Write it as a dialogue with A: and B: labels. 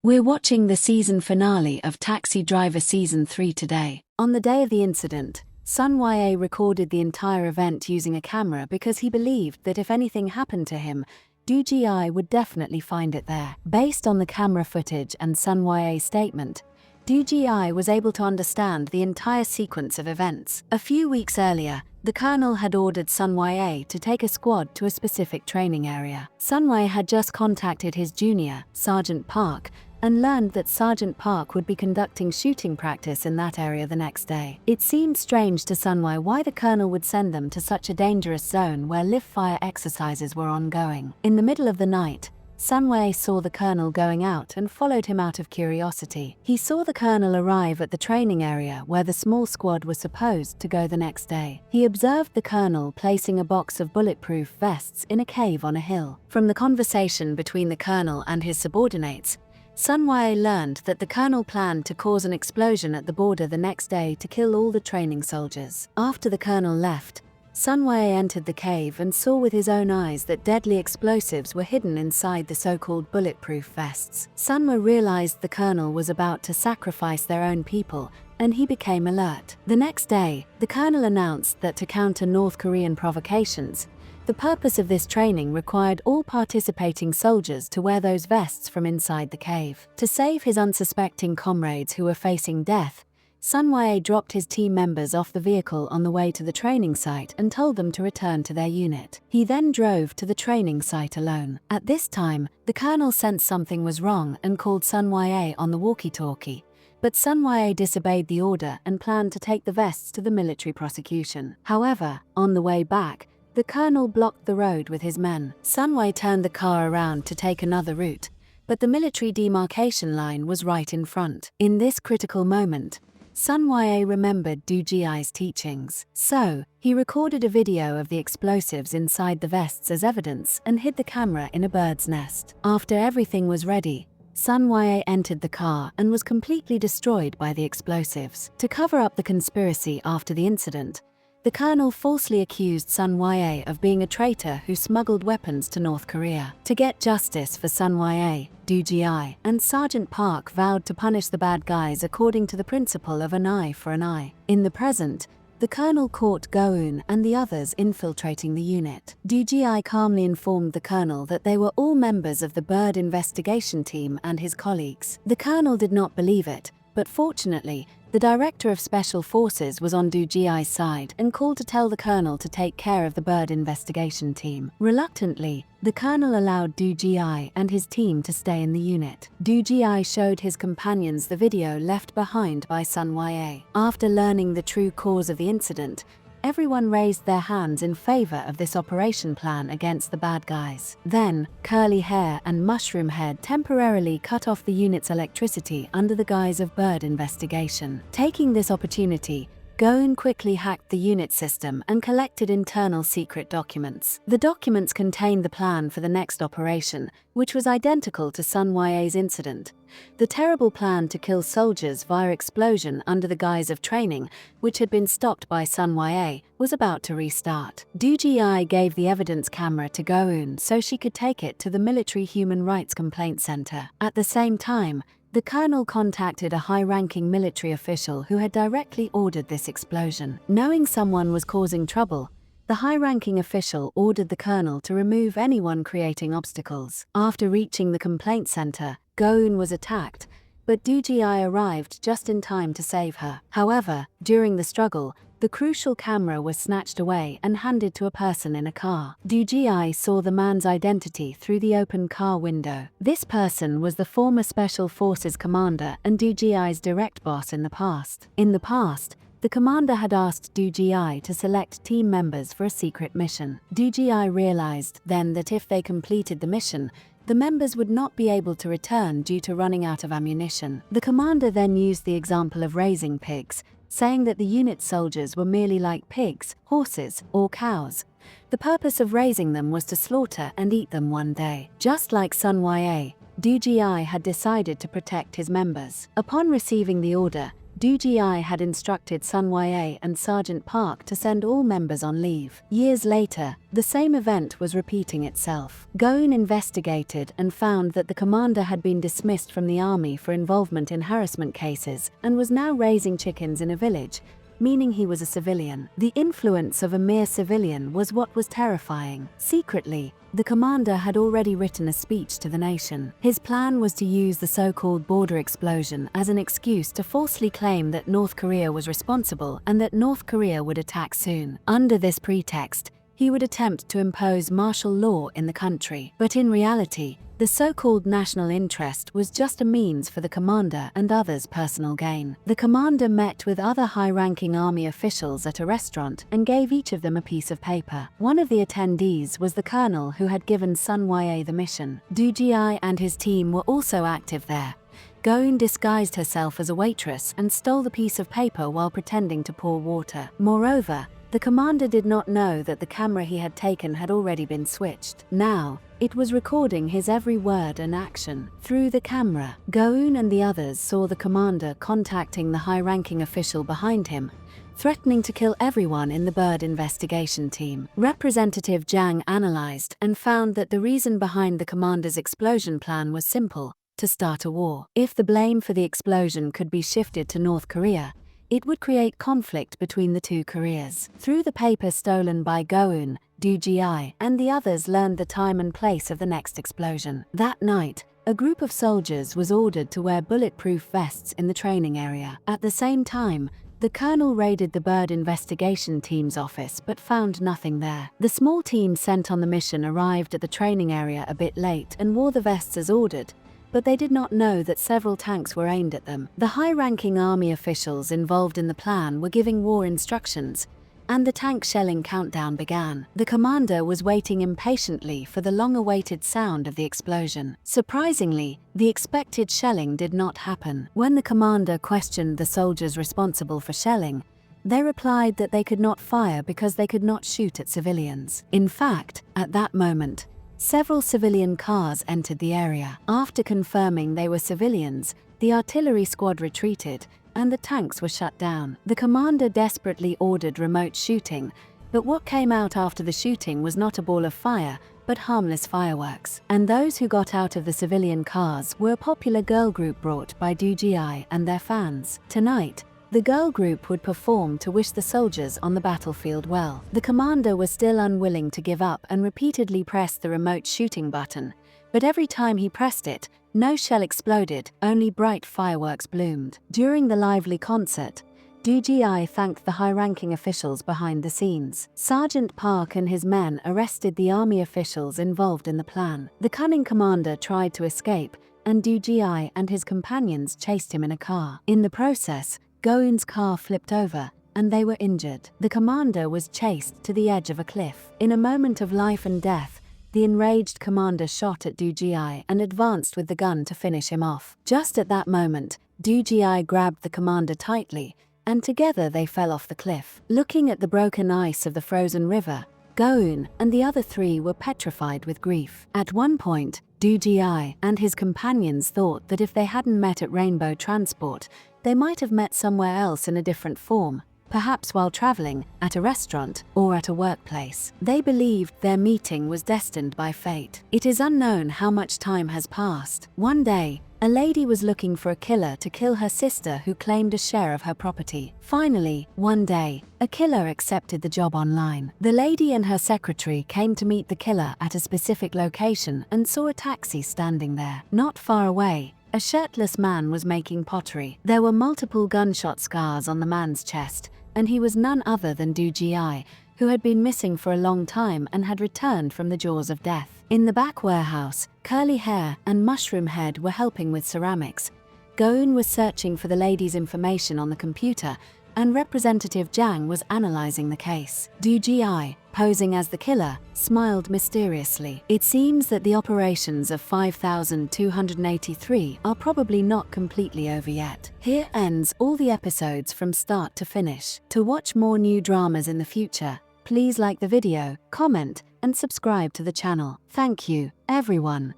A: We're watching the season finale of Taxi Driver Season 3 today. On the day of the incident, Sun Ya recorded the entire event using a camera because he believed that if anything happened to him, Do Ji would definitely find it there. Based on the camera footage and Sun Ya's statement, Do Ji was able to understand the entire sequence of events. A few weeks earlier, the colonel had ordered Sun Ya to take a squad to a specific training area. Sun Ya had just contacted his junior, Sergeant Park, and learned that Sergeant Park would be conducting shooting practice in that area the next day. It seemed strange to Sun Ya why the colonel would send them to such a dangerous zone where live-fire exercises were ongoing. In the middle of the night, Sun Ya saw the colonel going out and followed him out of curiosity. He saw the colonel arrive at the training area where the small squad was supposed to go the next day. He observed the colonel placing a box of bulletproof vests in a cave on a hill. From the conversation between the colonel and his subordinates, Sun Ya learned that the colonel planned to cause an explosion at the border the next day to kill all the training soldiers. After the colonel left, Sun Ya entered the cave and saw with his own eyes that deadly explosives were hidden inside the so-called bulletproof vests. Sun Ya realized the colonel was about to sacrifice their own people, and he became alert. The next day, the colonel announced that to counter North Korean provocations, the purpose of this training required all participating soldiers to wear those vests from inside the cave. To save his unsuspecting comrades who were facing death, Sun Ya dropped his team members off the vehicle on the way to the training site and told them to return to their unit. He then drove to the training site alone. At this time, the colonel sensed something was wrong and called Sun Ya on the walkie-talkie. But Sun Ya disobeyed the order and planned to take the vests to the military prosecution. However, on the way back, the colonel blocked the road with his men. Sun Ya turned the car around to take another route, but the military demarcation line was right in front. In this critical moment, Sun Ya remembered Do Ji's teachings. So, he recorded a video of the explosives inside the vests as evidence and hid the camera in a bird's nest. After everything was ready, Sun Ya entered the car and was completely destroyed by the explosives. To cover up the conspiracy after the incident, the colonel falsely accused Sun Ya of being a traitor who smuggled weapons to North Korea. To get justice for Sun Ya, Do Ji and Sergeant Park vowed to punish the bad guys according to the principle of an eye for an eye. In the present, the colonel caught Go-eun and the others infiltrating the unit. Do Ji calmly informed the colonel that they were all members of the bird investigation team and his colleagues. The colonel did not believe it, but fortunately, the director of Special Forces was on Do Ji's side and called to tell the colonel to take care of the bird investigation team. Reluctantly, the colonel allowed Do Ji and his team to stay in the unit. Do Ji showed his companions the video left behind by Sun Ya. After learning the true cause of the incident, everyone raised their hands in favor of this operation plan against the bad guys. Then, Curly Hair and Mushroom Head temporarily cut off the unit's electricity under the guise of bird investigation. Taking this opportunity, Go-eun quickly hacked the unit system and collected internal secret documents. The documents contained the plan for the next operation, which was identical to Sun Ya's incident. The terrible plan to kill soldiers via explosion under the guise of training, which had been stopped by Sun Ya, was about to restart. Do Ji gave the evidence camera to Go-eun so she could take it to the Military Human Rights Complaint Center. At the same time, the colonel contacted a high-ranking military official who had directly ordered this explosion. Knowing someone was causing trouble, the high-ranking official ordered the colonel to remove anyone creating obstacles. After reaching the complaint center, Go-eun was attacked, but Do Ji arrived just in time to save her. However, during the struggle, the crucial camera was snatched away and handed to a person in a car. Do Ji saw the man's identity through the open car window. This person was the former Special Forces commander and Do Ji's direct boss in the past. In the past, the commander had asked Do Ji to select team members for a secret mission. Do Ji realized then that if they completed the mission, the members would not be able to return due to running out of ammunition. The commander then used the example of raising pigs, saying that the unit soldiers were merely like pigs, horses, or cows. The purpose of raising them was to slaughter and eat them one day. Just like Sun Ya, Do Ji had decided to protect his members. Upon receiving the order, DGI had instructed Sun Ya and Sergeant Park to send all members on leave. Years later, the same event was repeating itself. Goon investigated and found that the commander had been dismissed from the army for involvement in harassment cases and was now raising chickens in a village, meaning he was a civilian. The influence of a mere civilian was what was terrifying. Secretly, the commander had already written a speech to the nation. His plan was to use the so-called border explosion as an excuse to falsely claim that North Korea was responsible and that North Korea would attack soon. Under this pretext, he would attempt to impose martial law in the country. But in reality, the so-called national interest was just a means for the commander and others' personal gain. The commander met with other high-ranking army officials at a restaurant and gave each of them a piece of paper. One of the attendees was the colonel who had given Sun Ya the mission. DGI and his team were also active there. Goon disguised herself as a waitress and stole the piece of paper while pretending to pour water. Moreover, the commander did not know that the camera he had taken had already been switched. Now, it was recording his every word and action. Through the camera, Goon and the others saw the commander contacting the high-ranking official behind him, threatening to kill everyone in the bird investigation team. Representative Jang analyzed and found that the reason behind the commander's explosion plan was simple: to start a war. If the blame for the explosion could be shifted to North Korea, it would create conflict between the two Koreas. Through the paper stolen by Goon, DGI and the others learned the time and place of the next explosion. That night, a group of soldiers was ordered to wear bulletproof vests in the training area. At the same time, the colonel raided the bird investigation team's office but found nothing there. The small team sent on the mission arrived at the training area a bit late and wore the vests as ordered, but they did not know that several tanks were aimed at them. The high-ranking army officials involved in the plan were giving war instructions, and the tank shelling countdown began. The commander was waiting impatiently for the long-awaited sound of the explosion. Surprisingly, the expected shelling did not happen. When the commander questioned the soldiers responsible for shelling, they replied that they could not fire because they could not shoot at civilians. In fact, at that moment, several civilian cars entered the area. After confirming they were civilians, the artillery squad retreated, and the tanks were shut down. The commander desperately ordered remote shooting, but what came out after the shooting was not a ball of fire, but harmless fireworks. And those who got out of the civilian cars were a popular girl group brought by DGI and their fans. Tonight, the girl group would perform to wish the soldiers on the battlefield well. The commander was still unwilling to give up and repeatedly pressed the remote shooting button, but every time he pressed it, no shell exploded, only bright fireworks bloomed. During the lively concert, DGI thanked the high-ranking officials behind the scenes. Sergeant Park and his men arrested the army officials involved in the plan. The cunning commander tried to escape, and DGI and his companions chased him in a car. In the process, Goon's car flipped over, and they were injured. The commander was chased to the edge of a cliff. In a moment of life and death, the enraged commander shot at DGI and advanced with the gun to finish him off. Just at that moment, DGI grabbed the commander tightly, and together they fell off the cliff. Looking at the broken ice of the frozen river, Goon and the other three were petrified with grief. At one point, DGI and his companions thought that if they hadn't met at Rainbow Transport, they might have met somewhere else in a different form, perhaps while traveling, at a restaurant, or at a workplace. They believed their meeting was destined by fate. It is unknown how much time has passed. One day, a lady was looking for a killer to kill her sister who claimed a share of her property. Finally, one day, a killer accepted the job online. The lady and her secretary came to meet the killer at a specific location and saw a taxi standing there. Not far away, a shirtless man was making pottery. There were multiple gunshot scars on the man's chest, and he was none other than DGI, who had been missing for a long time and had returned from the jaws of death. In the back warehouse, Curly Hair and Mushroom Head were helping with ceramics. Goon was searching for the lady's information on the computer, and Representative Jang was analyzing the case. DGI, posing as the killer, smiled mysteriously. It seems that the operations of 5283 are probably not completely over yet. Here ends all the episodes from start to finish. To watch more new dramas in the future, please like the video, comment, and subscribe to the channel. Thank you, everyone.